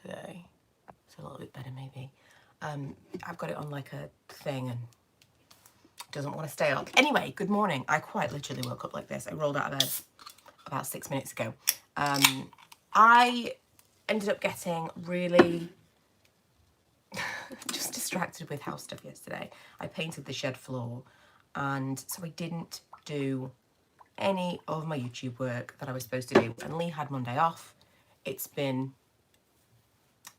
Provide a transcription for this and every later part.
today. It's a little bit better maybe. I've got it on like a thing and doesn't want to stay up. Anyway, good morning. I quite literally woke up like this. I rolled out of bed about 6 minutes ago. I ended up getting really just distracted with house stuff yesterday. I painted the shed floor, and so I didn't do any of my YouTube work that I was supposed to do. And Lee had Monday off. It's been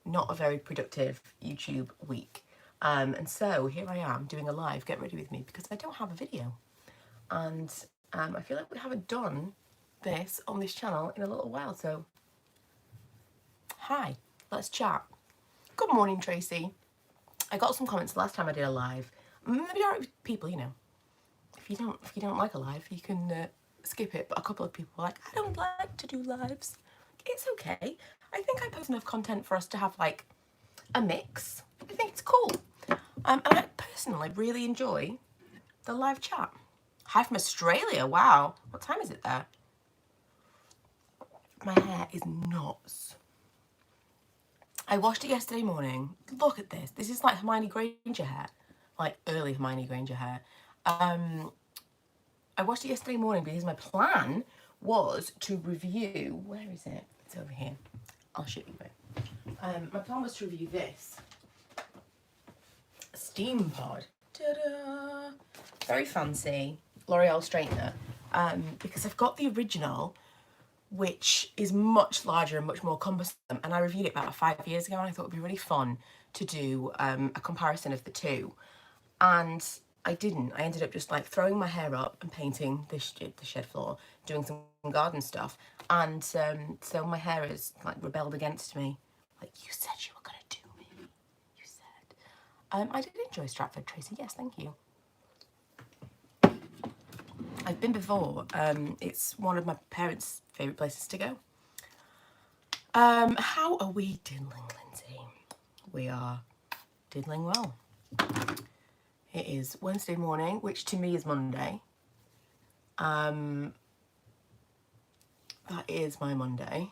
not a very productive YouTube week. And so here I am doing a live, get ready with me, because I don't have a video. And I feel like we haven't done this on this channel in a little while. So, hi, let's chat. Good morning, Tracy. I got some comments last time I did a live. The majority of people, you know, if you don't like a live, you can skip it. But a couple of people were like, I don't like to do lives. It's okay. I think I post enough content for us to have like a mix. I think it's cool. And I personally really enjoy the live chat. Hi from Australia. Wow. What time is it there? My hair is nuts. I washed it yesterday morning. Look at this. This is like Hermione Granger hair. Like early Hermione Granger hair. I washed it yesterday morning because my plan was to review... Where is it? It's over here. I'll show you it. My plan was to review this. Steam Pod. Ta-da! Very fancy L'Oreal straightener. Because I've got the original, which is much larger and much more cumbersome. And I reviewed it about 5 years ago, and I thought it would be really fun to do a comparison of the two. And I didn't. I ended up just like throwing my hair up and painting the shed floor, doing some garden stuff. And so my hair has like rebelled against me. Like, you said you were going to do me. You said. I did enjoy Stratford, Tracy. Yes, thank you. I've been before. It's one of my parents' favourite places to go. How are we diddling, Lindsay? We are diddling well. It is Wednesday morning, which to me is Monday. That is my Monday.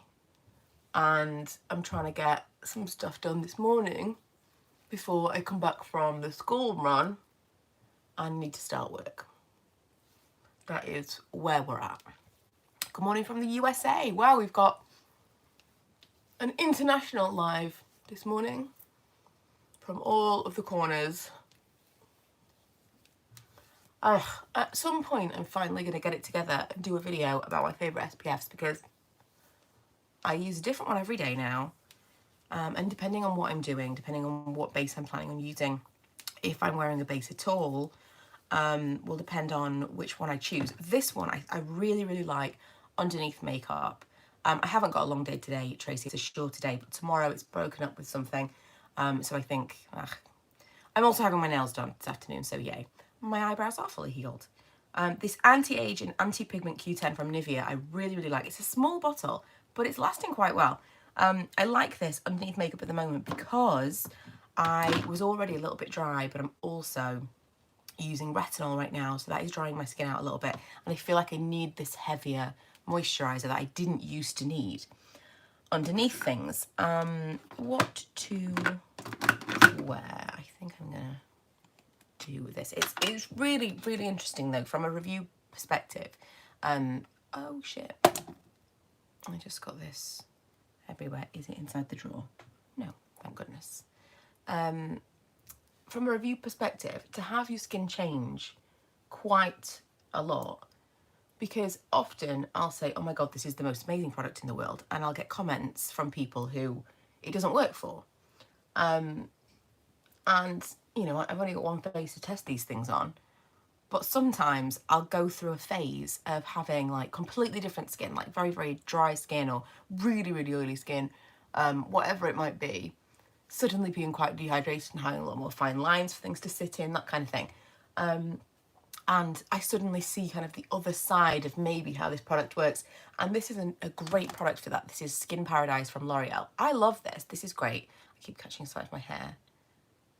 And I'm trying to get some stuff done this morning before I come back from the school run and need to start work. That is where we're at. Good morning from the USA. Wow, we've got an international live this morning from all of the corners. At some point, I'm finally going to get it together and do a video about my favourite SPFs, because I use a different one every day now. And depending on what I'm doing, depending on what base I'm planning on using, if I'm wearing a base at all, will depend on which one I choose. This one I really, really like underneath makeup. I haven't got a long day today, Tracy. It's a shorter day, but tomorrow it's broken up with something. So I think, I'm also having my nails done this afternoon, so yay. My eyebrows are fully healed. This anti-age and anti-pigment Q10 from Nivea, I really, really like. It's a small bottle, but it's lasting quite well. I like this underneath makeup at the moment because I was already a little bit dry, but I'm also using retinol right now, so that is drying my skin out a little bit. And I feel like I need this heavier moisturizer that I didn't used to need underneath things. What to wear? I think I'm gonna do with this. It's really, really interesting though from a review perspective. Oh shit, I just got this everywhere. Is it inside the drawer? No, thank goodness. From a review perspective, to have your skin change quite a lot, because often I'll say, oh my god, this is the most amazing product in the world, and I'll get comments from people who it doesn't work for. And, you know, I've only got one face to test these things on, but sometimes I'll go through a phase of having like completely different skin, like very, very dry skin or really, really oily skin, whatever it might be, suddenly being quite dehydrated and having a lot more fine lines for things to sit in, that kind of thing. And I suddenly see kind of the other side of maybe how this product works. And this is a great product for that. This is Skin Paradise from L'Oreal. I love this. This is great. I keep catching sight of my hair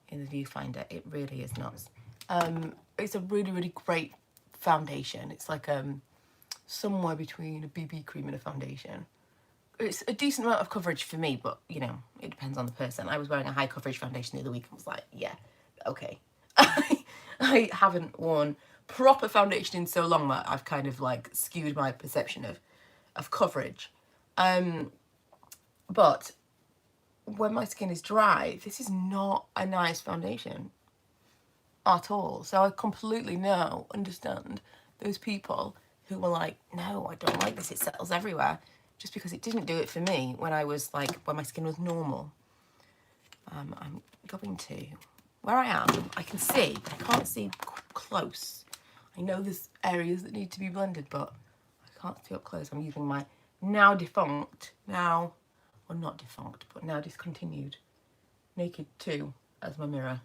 in the viewfinder. It really is nuts. It's a really, really great foundation. It's like somewhere between a BB cream and a foundation. it's a decent amount of coverage for me, but, you know, it depends on the person. I was wearing a high coverage foundation the other week and was like, yeah, okay. I haven't worn proper foundation in so long that I've kind of like skewed my perception of coverage. But when my skin is dry, this is not a nice foundation at all. So I completely understand those people who were like, no, I don't like this, it settles everywhere, just because it didn't do it for me when I was like, when my skin was normal. I'm going to, where I am, I can see, but I can't see close. I know there's areas that need to be blended, but I can't see up close. I'm using my now defunct, well, not defunct, but now discontinued Naked 2 as my mirror.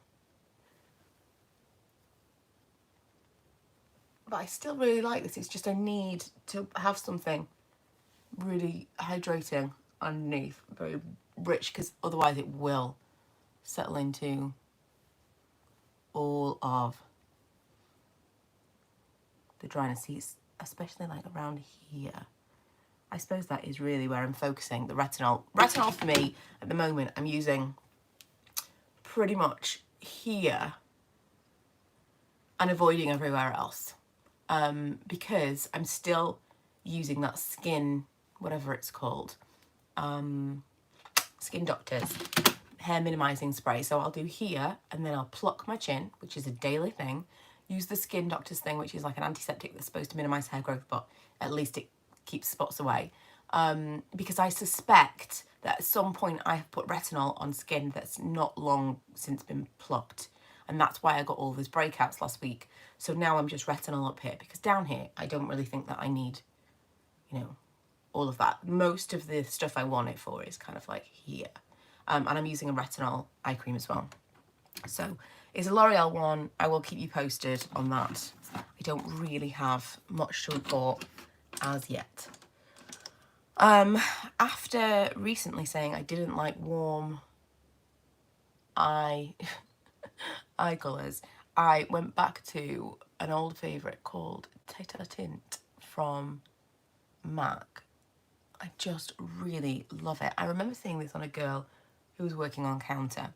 But I still really like this. It's just I need to have something really hydrating underneath, very rich, because otherwise it will settle into all of the dryness, especially like around here. I suppose that is really where I'm focusing the retinol. Retinol for me at the moment, I'm using pretty much here and avoiding everywhere else, because I'm still using that skin, whatever it's called, Skin Doctors hair minimizing spray. So I'll do here and then I'll pluck my chin, which is a daily thing, use the Skin Doctors thing, which is like an antiseptic that's supposed to minimize hair growth, but at least it keeps spots away, because I suspect that at some point I have put retinol on skin that's not long since been plucked, and that's why I got all those breakouts last week. So now I'm just retinol up here, because down here I don't really think that I need, you know, all of that. Most of the stuff I want it for is kind of like here, and I'm using a retinol eye cream as well. So it's a L'Oreal one. I will keep you posted on that. I don't really have much to report as yet. After recently saying I didn't like warm eye colours, I went back to an old favourite called Tete a Tint from MAC. I just really love it. I remember seeing this on a girl who was working on counter.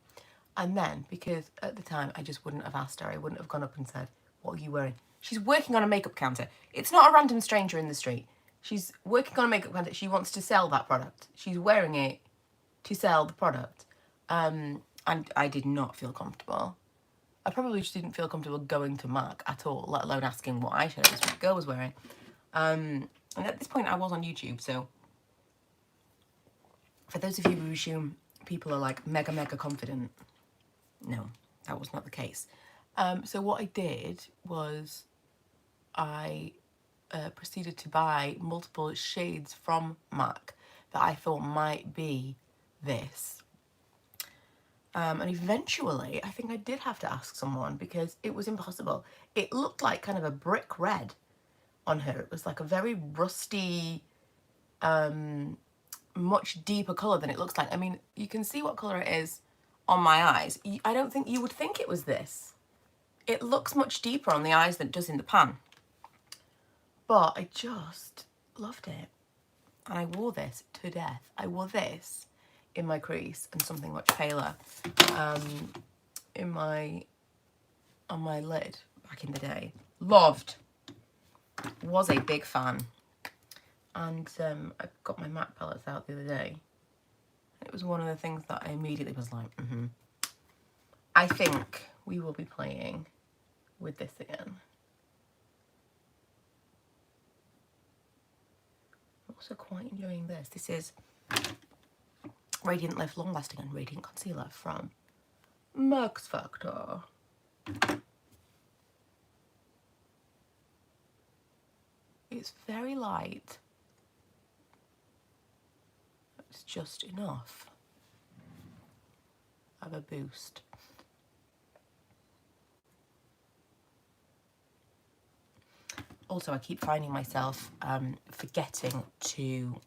And then, because at the time I just wouldn't have asked her, I wouldn't have gone up and said, what are you wearing? She's working on a makeup counter. It's not a random stranger in the street. She's working on a makeup counter. She wants to sell that product. She's wearing it to sell the product. And I did not feel comfortable. I probably just didn't feel comfortable going to MAC at all, let alone asking what eyeshadows the girl was wearing. And at this point I was on YouTube, so for those of you who assume people are like mega confident, no, that was not the case. So what I did was I proceeded to buy multiple shades from MAC that I thought might be this. And eventually, I think I did have to ask someone because it was impossible. It looked like kind of a brick red on her. It was like a very rusty, much deeper colour than it looks like. I mean, you can see what colour it is on my eyes. I don't think you would think it was this. It looks much deeper on the eyes than it does in the pan. But I just loved it. And I wore this to death. I wore this in my crease and something much paler on my lid back in the day. Loved. Was a big fan. And I got my MAC palettes out the other day. It was one of the things that I immediately was like, I think we will be playing with this again. I'm also quite enjoying this. This is Radiant Lift Long Lasting and Radiant Concealer from Max Factor. It's very light. It's just enough of a boost. Also, I keep finding myself forgetting to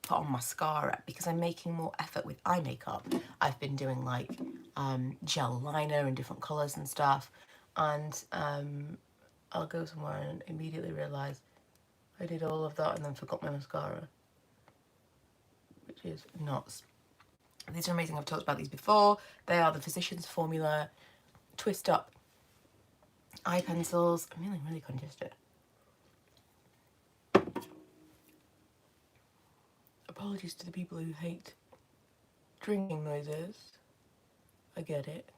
put on mascara because I'm making more effort with eye makeup. I've been doing like gel liner in different colours and stuff, and I'll go somewhere and immediately realise I did all of that and then forgot my mascara. which is nuts. These are amazing. I've talked about these before. They are the Physicians Formula Twist Up eye pencils. I'm feeling really congested. Apologies to the people who hate drinking noises. I get it.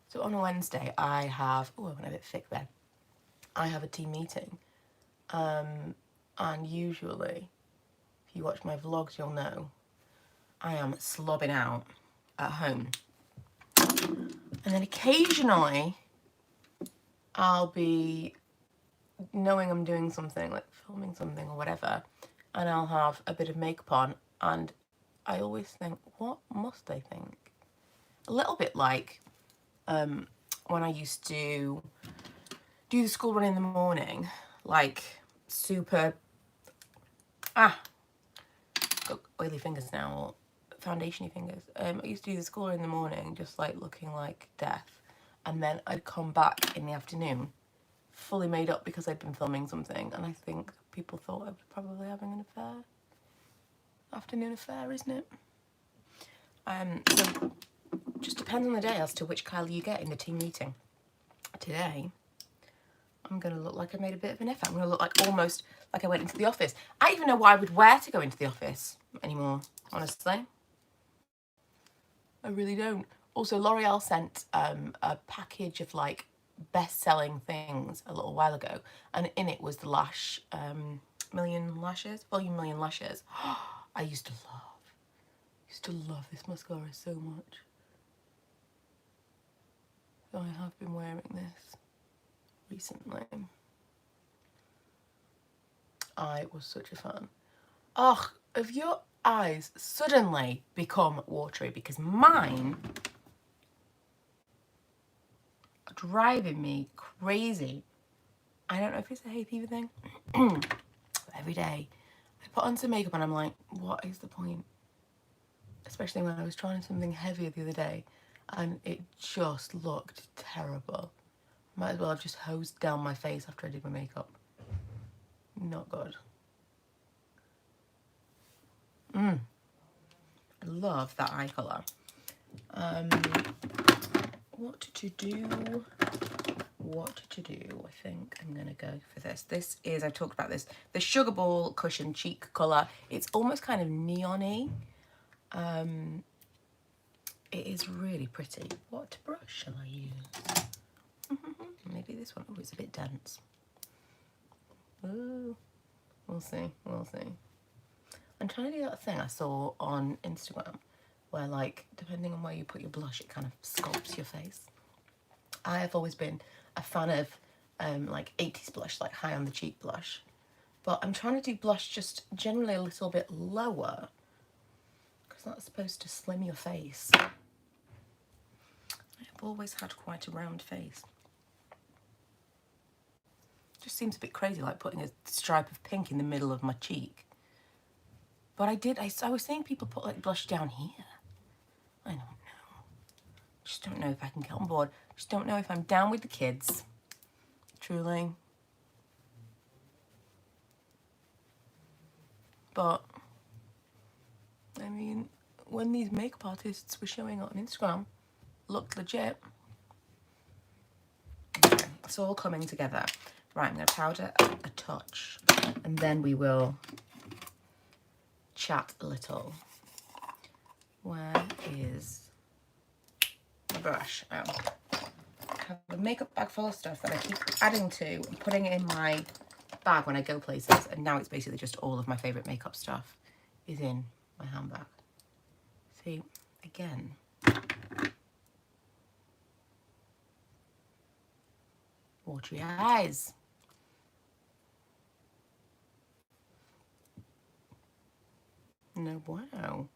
So on a Wednesday, I have, oh, I went a bit thick then. I have a team meeting. And usually, if you watch my vlogs, you'll know I am slobbing out at home. And then occasionally, I'll be knowing I'm doing something, like filming something or whatever, and I'll have a bit of makeup on, and I always think, what must they think? A little bit like when I used to do the school run in the morning, like super, got oily fingers now, or foundation-y fingers. I used to do the school run in the morning, just like looking like death, and then I'd come back in the afternoon fully made up because I'd been filming something, and I think people thought I was probably having an affair. Afternoon affair, isn't it? So just depends on the day as to which Kylie you get in the team meeting. Today, I'm going to look like I made a bit of an effort. I'm going to look like almost like I went into the office. I don't even know what I would wear to go into the office anymore, honestly. I really don't. Also, L'Oreal sent a package of like best-selling things a little while ago, and in it was the volume Million Lashes. I used to love this mascara so much. So I have been wearing this recently. I was such a fan. Oh, have your eyes suddenly become watery? Because mine are driving me crazy. I don't know if it's a hay fever thing. Every day I put on some makeup and I'm like, what is the point? Especially when I was trying something heavier the other day and it just looked terrible. Might as well have just hosed down my face after I did my makeup. Not good. I love that eye colour. What to do? I think I'm going to go for this. This is, I've talked about this, the Sugar Ball Cushion Cheek colour. It's almost kind of neon-y. It is really pretty. What brush shall I use? Maybe this one. Oh, it's a bit dense. Ooh. We'll see. I'm trying to do that thing I saw on Instagram where, like, depending on where you put your blush, it kind of sculpts your face. I have always been a fan of like 80s blush, like high on the cheek blush. But I'm trying to do blush just generally a little bit lower because that's supposed to slim your face. I've always had quite a round face. Just seems a bit crazy, like putting a stripe of pink in the middle of my cheek. But I was seeing people put like blush down here. I don't know. Just don't know if I can get on board. Just don't know if I'm down with the kids. Truly. But, I mean, when these makeup artists were showing up on Instagram, looked legit. Okay, it's all coming together. Right, I'm going to powder a touch, and then we will chat a little. Where is the brush? Oh. I have a makeup bag full of stuff that I keep adding to and putting it in my bag when I go places, and now it's basically just all of my favourite makeup stuff is in my handbag. See, again. Watery eyes. No bueno.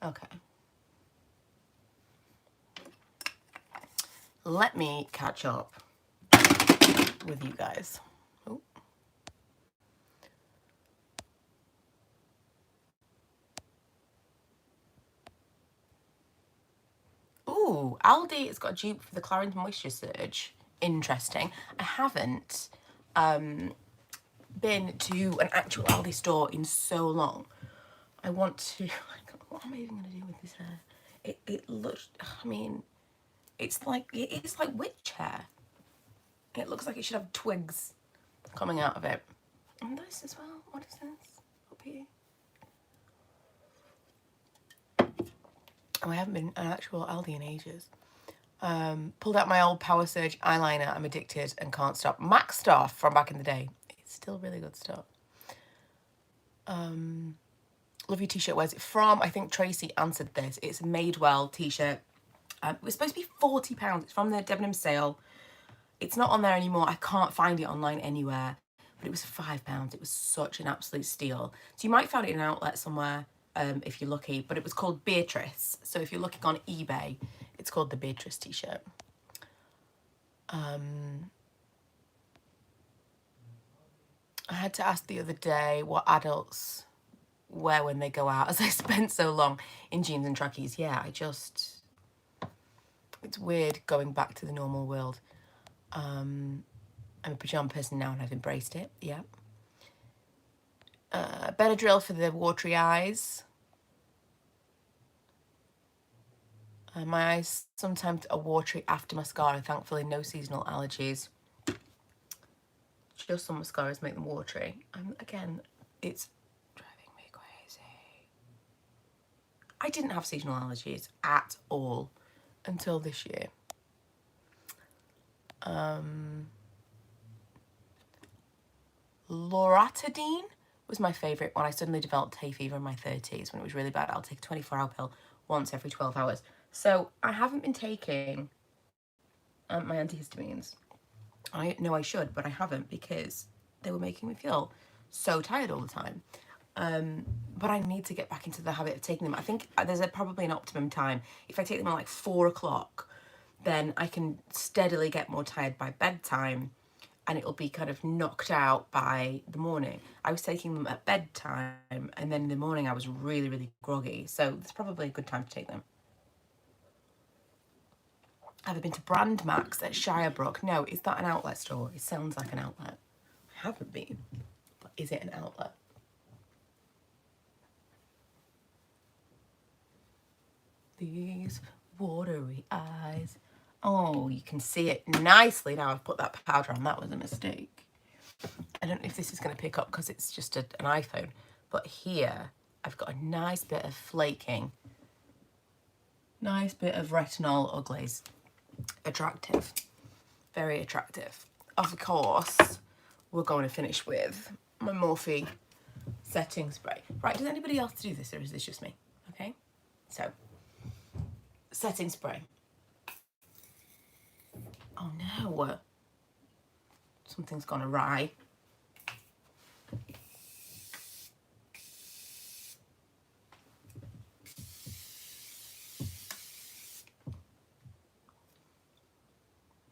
Okay. Let me catch up with you guys. Oh. Ooh, Aldi has got a dupe for the Clarins Moisture Surge. Interesting. I haven't been to an actual Aldi store in so long. I want to, what am I even going to do with this hair? It looks, I mean, it is like witch hair. It looks like it should have twigs coming out of it. And this as well. What is this? Up here. Oh, I haven't been an actual Aldi in ages. Pulled out my old Power Surge eyeliner. I'm addicted and can't stop. MAC stuff from back in the day. It's still really good stuff. Love your t-shirt. Where's it from? I think Tracy answered this. It's a Madewell t-shirt. It was supposed to be £40. It's from the Debenham sale. It's not on there anymore. I can't find it online anywhere. But it was £5. It was such an absolute steal. So you might find it in an outlet somewhere if you're lucky. But it was called Beatrice. So if you're looking on eBay, it's called the Beatrice t-shirt. I had to ask the other day what adults wear when they go out, as I spent so long in jeans and trackies. Yeah, it's weird going back to the normal world. I'm a pyjama person now and I've embraced it. Yeah. Benadryl for the watery eyes. My eyes sometimes are watery after mascara. Thankfully, no seasonal allergies. Just some mascaras make them watery. Again, it's driving me crazy. I didn't have seasonal allergies at all until this year. Loratadine was my favourite when I suddenly developed hay fever in my 30s. When it was really bad, I'll take a 24-hour pill once every 12 hours. So I haven't been taking my antihistamines. I know I should, but I haven't because they were making me feel so tired all the time. But I need to get back into the habit of taking them. I think there's probably an optimum time. If I take them at like 4 o'clock, then I can steadily get more tired by bedtime and it'll be kind of knocked out by the morning. I was taking them at bedtime and then in the morning I was really, really groggy. So it's probably a good time to take them. Have I been to Brand Max at Shirebrook? No, is that an outlet store? It sounds like an outlet. I haven't been, but is it an outlet? These watery eyes. Oh, you can see it nicely now. I've put that powder on. That was a mistake. I don't know if this is going to pick up because it's just an iPhone. But here, I've got a nice bit of flaking. Nice bit of retinol or glaze. Attractive. Very attractive. Of course, we're going to finish with my Morphe setting spray. Right, does anybody else do this or is this just me? Okay, so setting spray. Oh no, something's gone awry.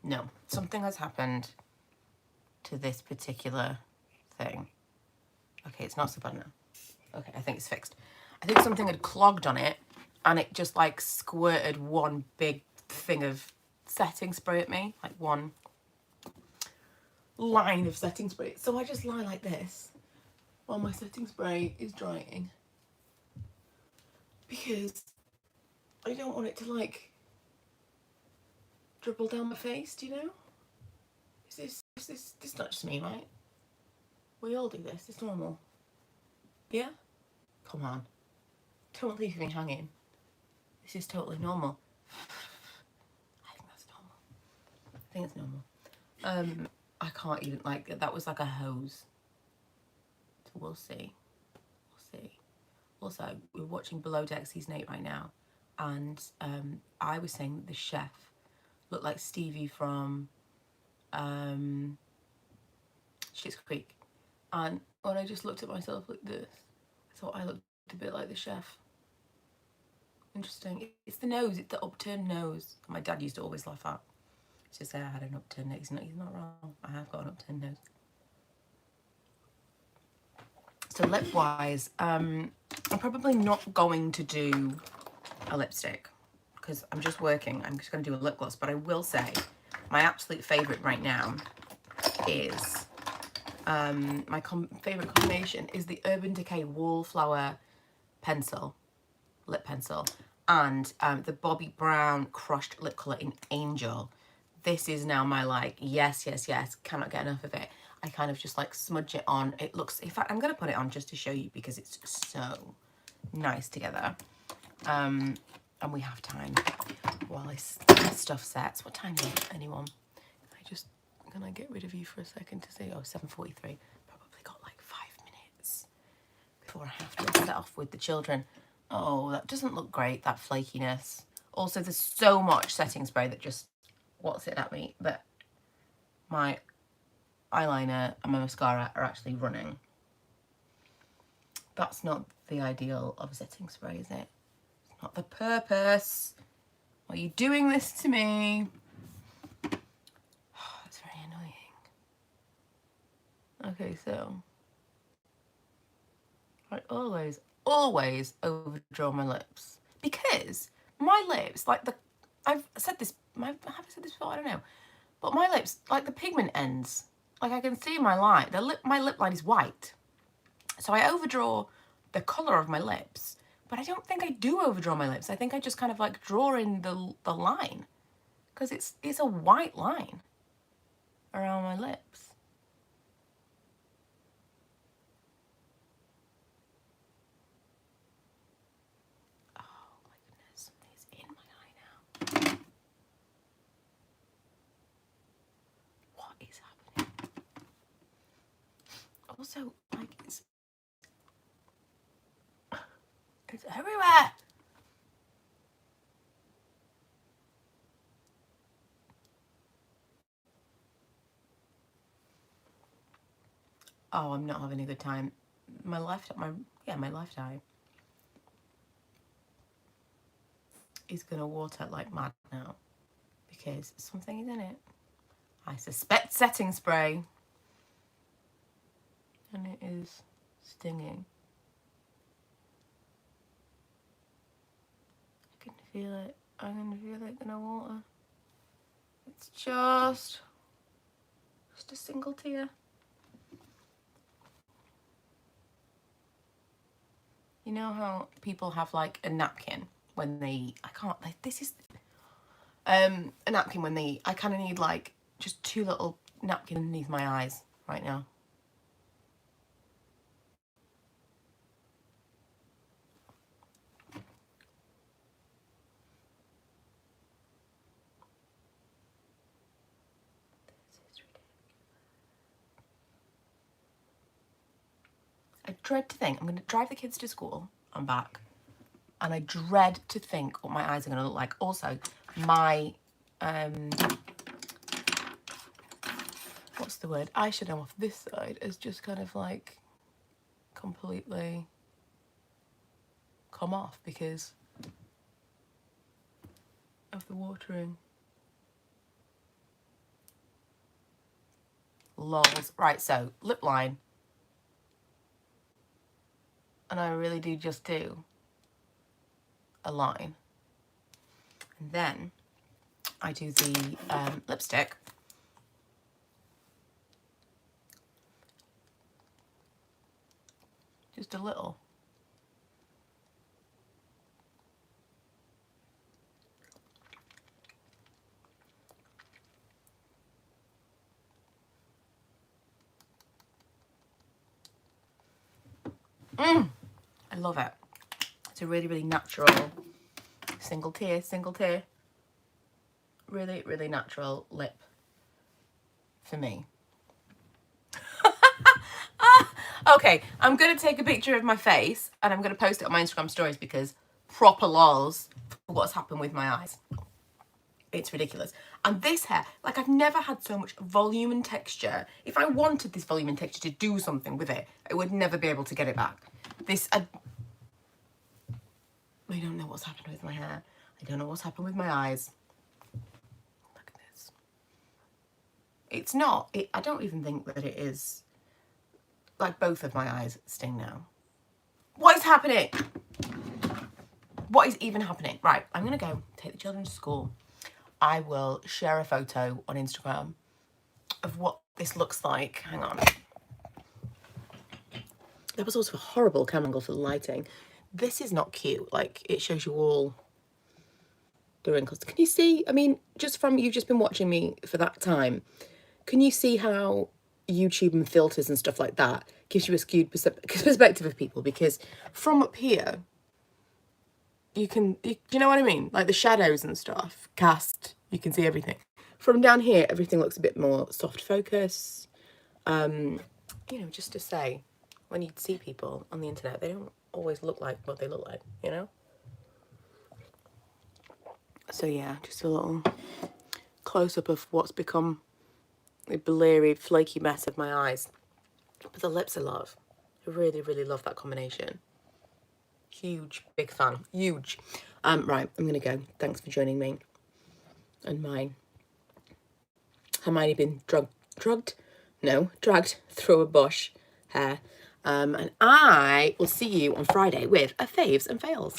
No, something has happened to this particular thing. Okay, it's not so bad now. Okay, I think it's fixed. I think something had clogged on it and it just like squirted one big thing of setting spray at me, like one line of setting spray. So I just lie like this while my setting spray is drying because I don't want it to like dribble down my face, do you know? Is this not just me, right? We all do this, it's normal. Yeah? Come on. Don't leave me hanging. This is totally normal. I think that's normal. I think it's normal. I can't even, like, that was like a hose. So we'll see. We'll see. Also, we're watching Below Deck Season 8 right now. And I was saying that the chef looked like Stevie from Schitt's Creek. And when I just looked at myself like this, I thought I looked a bit like the chef. Interesting. It's the nose, it's the upturned nose. My dad used to always laugh at. He used to say I had an upturned nose. He's not wrong. I have got an upturned nose. So lip-wise, I'm probably not going to do a lipstick because I'm just working. I'm just going to do a lip gloss. But I will say my absolute favourite right now is, my favourite combination is the Urban Decay Wallflower pencil, lip pencil, and the Bobbi Brown Crushed Lip Colour in Angel. This is now my, like, yes, yes, yes, cannot get enough of it. I kind of just, like, smudge it on. It looks, in fact, I'm going to put it on just to show you because it's so nice together. And we have time while this stuff sets. What time is it, anyone? Can I get rid of you for a second to see? Oh, 7:43. Probably got like 5 minutes before I have to set off with the children. Oh, that doesn't look great, that flakiness. Also, there's so much setting spray that just what's it at me, but my eyeliner and my mascara are actually running. That's not the ideal of setting spray, is it? It's not the purpose. Why are you doing this to me? It's very annoying. Okay, so I always overdraw my lips because my lips, like I've said this, have I said this before? I don't know. But my lips, like the pigment ends, like I can see my line. My lip line is white. So I overdraw the colour of my lips, but I don't think I do overdraw my lips. I think I just kind of like draw in the line because it's a white line around my lips. Oh my goodness, something's in my eye now. What is happening? Also, like, it's everywhere. Oh, I'm not having a good time. My left eye is gonna water like mad now because something is in it. I suspect setting spray, and it is stinging. I can feel it. I'm gonna feel it gonna water. It's just a single tear. You know how people have like a napkin when they eat? This is a napkin when they eat. I kind of need like just 2 little napkins underneath my eyes right now. I dread to think I'm going to drive the kids to school and back, and I dread to think what my eyes are going to look like. Also, my what's the word? Eyeshadow off this side is just kind of like completely come off because of the watering. Lols. Right, so lip line. And I really do just do a line. And then I do the lipstick. Just a little. I love it. It's a really, really natural single tear. Really, really natural lip for me. Okay, I'm going to take a picture of my face and I'm going to post it on my Instagram stories because proper lols for what's happened with my eyes. It's ridiculous. And this hair, like I've never had so much volume and texture. If I wanted this volume and texture to do something with it, I would never be able to get it back. I don't know what's happened with my hair. I don't know what's happened with my eyes. Look at this. It's not, I don't even think that it is, like both of my eyes sting now. What is happening? what is even happening? Right, I'm going to go take the children to school. I will share a photo on Instagram of what this looks like. Hang on. There was also a horrible camera angle for the lighting. This is not cute. Like, it shows you all the wrinkles. Can you see? I mean, just from, you've just been watching me for that time. Can you see how YouTube and filters and stuff like that gives you a skewed perspective of people? Because from up here, you know what I mean? Like the shadows and stuff, cast, you can see everything. From down here, everything looks a bit more soft focus. You know, just to say, when you see people on the internet, they don't always look like what they look like, you know? So yeah, just a little close-up of what's become a blurry, flaky mess of my eyes. But the lips I love. I really, really love that combination. Huge, big fan. Huge. Right, I'm going to go. Thanks for joining me. And mine. Hermione been dragged through a bush hair. And I will see you on Friday with a faves and fails.